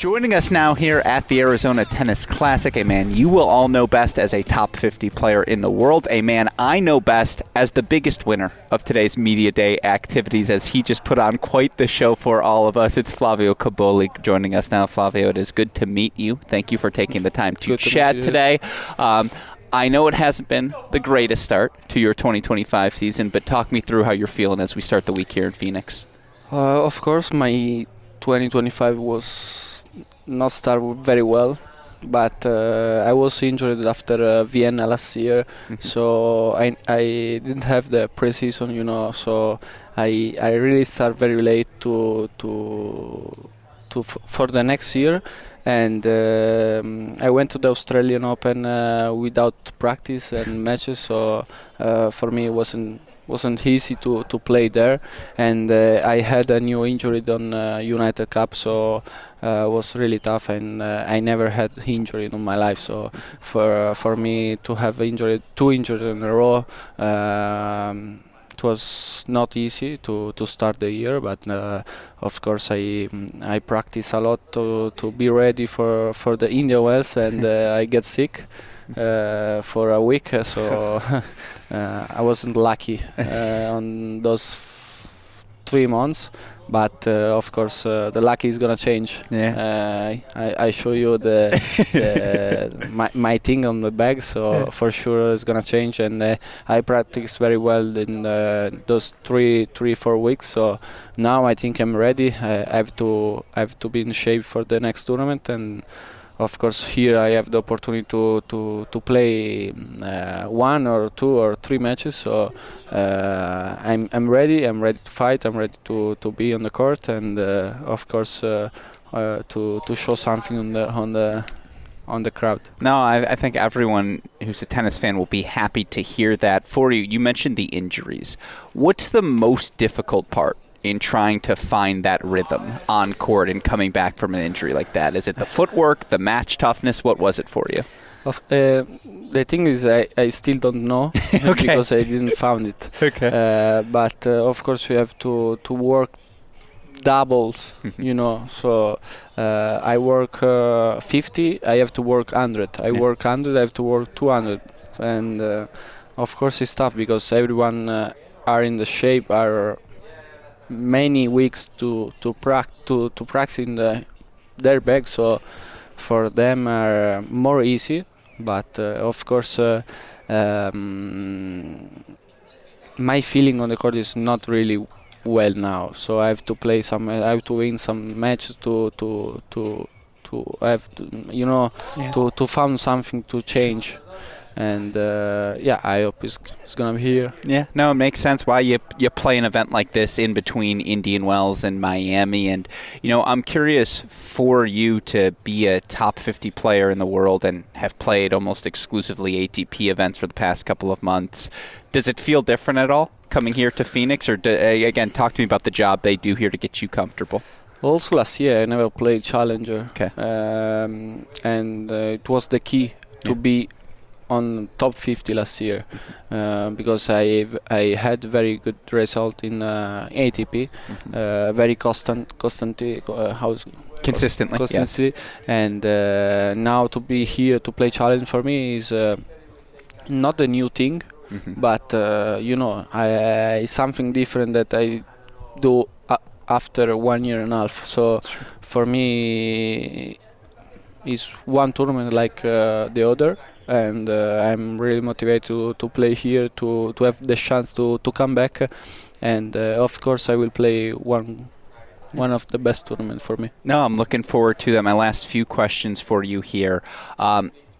Joining us now here at the Arizona Tennis Classic, a man you will all know best as a top 50 player in the world, a man I know best as the biggest winner of today's Media Day activities, as he just put on quite the show for all of us. It's Flavio Cobolli joining us now. Flavio, it is good to meet you. Thank you for taking the time to chat today. I know it hasn't been the greatest start to your 2025 season, but talk me through how you're feeling as we start the week here in Phoenix. Of course, my 2025 was not start very well, but I was injured after Vienna last year, so I didn't have the preseason, so I really start very late for the next year, and I went to the Australian Open without practice and matches, so for me it wasn't easy to play there, and I had a new injury on United Cup, so it was really tough, and I never had injury in my life, so for me to have two injuries in a row, it was not easy to start the year, but of course I practice a lot to be ready for the Indian Wells, and I get sick for a week, so I wasn't lucky on those 3 months, but of course the luck is gonna change. I show you my thing on the bag, so for sure it's gonna change, and I practiced very well in those 4 weeks, so now I think I'm ready. I have to be in shape for the next tournament, and of course, here I have the opportunity to play 1 or 2 or 3 matches. So I'm ready. I'm ready to fight. I'm ready to be on the court, and of course to show something on the crowd. No, I think everyone who's a tennis fan will be happy to hear that. For you, you mentioned the injuries. What's the most difficult part in trying to find that rhythm on court and coming back from an injury like that? Is it the footwork, the match toughness? What was it for you? The thing is, I still don't know because I didn't found it. But of course, you have to work doubles, So I work 50, I have to work 100. I work 100, I have to work 200. And of course, it's tough because everyone are in the shape, are many weeks to practice in their bag, so for them are more easy, but of course my feeling on the court is not really well now, so I have to win some matches to have to find something to change. And I hope it's gonna be here. Yeah, no, it makes sense why you play an event like this in between Indian Wells and Miami. And I'm curious, for you to be a top 50 player in the world and have played almost exclusively ATP events for the past couple of months, does it feel different at all coming here to Phoenix? Or again, talk to me about the job they do here to get you comfortable. Also, last year I never played Challenger, and it was the key to be on top 50 last year, because I had very good result in ATP, very constantly, consistently, and now to be here to play challenge for me is not a new thing, but it's something different that I do after 1 year and a half. So for me, it's one tournament like the other. And I'm really motivated to play here, to have the chance to come back, and of course I will play one of the best tournaments for me. No, I'm looking forward to that. My last few questions for you here.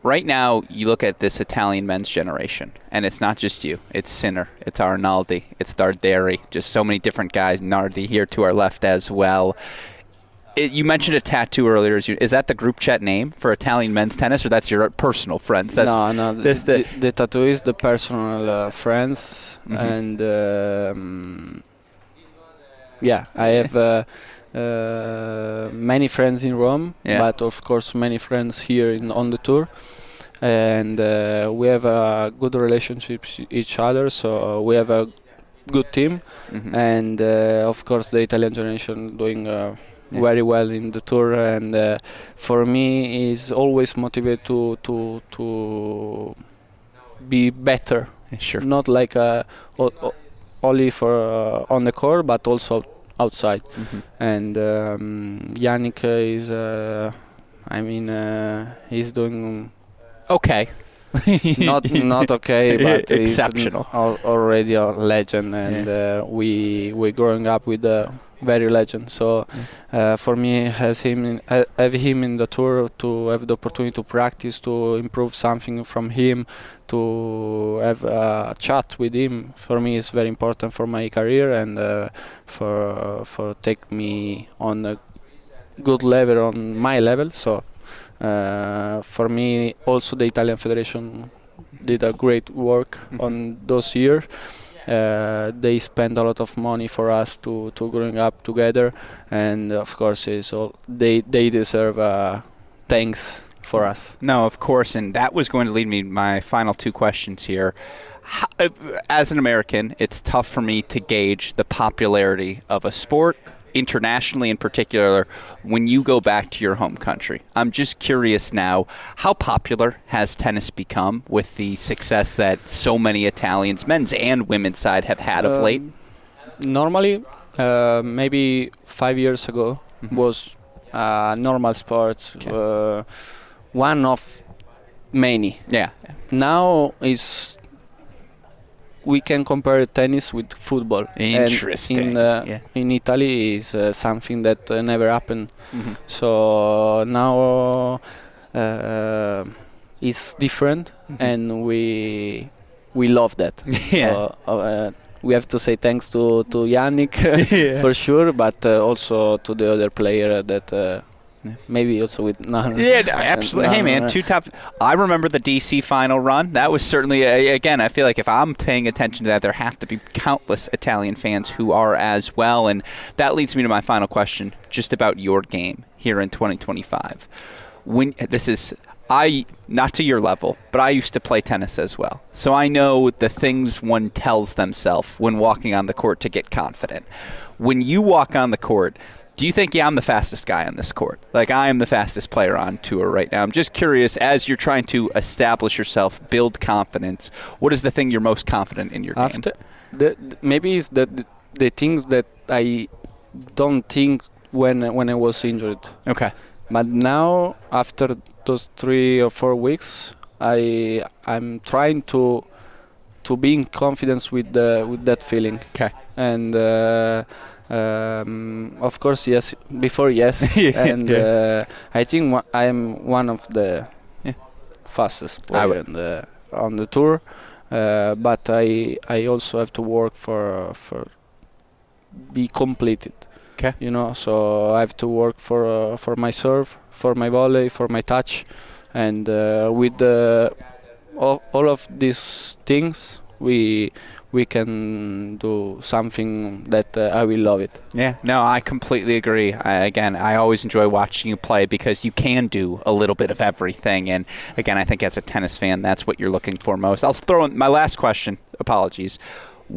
Right now, you look at this Italian men's generation, and it's not just you. It's Sinner, it's Arnaldi, it's Darderi, just so many different guys. Nardi here to our left as well. You mentioned a tattoo earlier. Is that the group chat name for Italian men's tennis, or that's your personal friends? No. The tattoo is the personal friends, and I have many friends in Rome, but of course many friends here on the tour, and we have a good relationship with each other. So we have a good team, and of course the Italian generation doing very well in the tour, and for me is always motivated to be better. Sure. Not like only for on the court, but also outside. And Yannick is, he's doing Okay. not okay, but exceptional. He's already a legend, and we growing up with a very legend. So for me, have him in the tour, to have the opportunity to practice, to improve something from him, to have a chat with him, for me is very important for my career, and for take me on a good level, on my level. So for me, also the Italian Federation did a great work on those years. They spend a lot of money for us to growing up together, and of course they deserve thanks for us. No, of course, and that was going to lead me to my final two questions here. As an American, it's tough for me to gauge the popularity of a sport, internationally in particular, when you go back to your home country. I'm just curious now, how popular has tennis become with the success that so many Italians, men's and women's side, have had of late? Normally, maybe 5 years ago, was normal sport, one of many. Yeah. Now we can compare tennis with football. Interesting. And in Italy is something that never happened. So now it's different, and we love that. So, we have to say thanks to Yannick for sure, but also to the other player that maybe also with absolutely. Hey man, two top. I remember the DC final run. That was certainly again. I feel like if I'm paying attention to that, there have to be countless Italian fans who are as well. And that leads me to my final question, just about your game here in 2025. Not to your level, but I used to play tennis as well. So I know the things one tells themselves when walking on the court to get confident. When you walk on the court, do you think, I'm the fastest guy on this court? Like, I am the fastest player on tour right now. I'm just curious, as you're trying to establish yourself, build confidence, what is the thing you're most confident in your game? Maybe it's the things that I don't think when I was injured. Okay. But now, after those 3 or 4 weeks, I'm trying to be in confidence with that feeling. Okay. And of course, yes. Before, yes. And I think I am one of the fastest player on the tour. But I also have to work for be completed. Okay. So I have to work for my serve, for my volley, for my touch, and with all of these things, we can do something that I will love it. Yeah, no, I completely agree. I always enjoy watching you play because you can do a little bit of everything. And again, I think as a tennis fan, that's what you're looking for most. I'll throw in my last question. Apologies.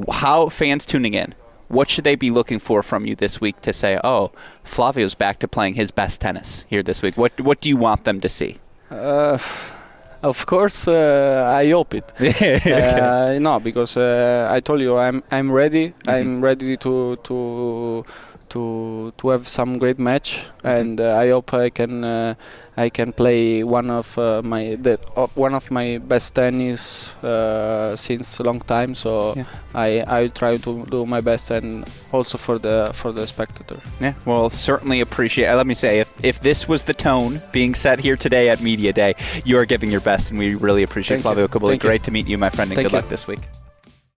How fans tuning in, what should they be looking for from you this week to say, oh, Flavio's back to playing his best tennis here this week? What do you want them to see? Of course, I hope it. No, because I told you I'm ready. I'm ready to have some great match, and I hope I can play one of my best tennis since a long time. So I'll try to do my best, and also for the spectator. Yeah, well, certainly appreciate it. Let me say, if this was the tone being set here today at Media Day, you are giving your best, and we really appreciate Flavio Cobolli. Great to meet you, my friend, and good luck this week.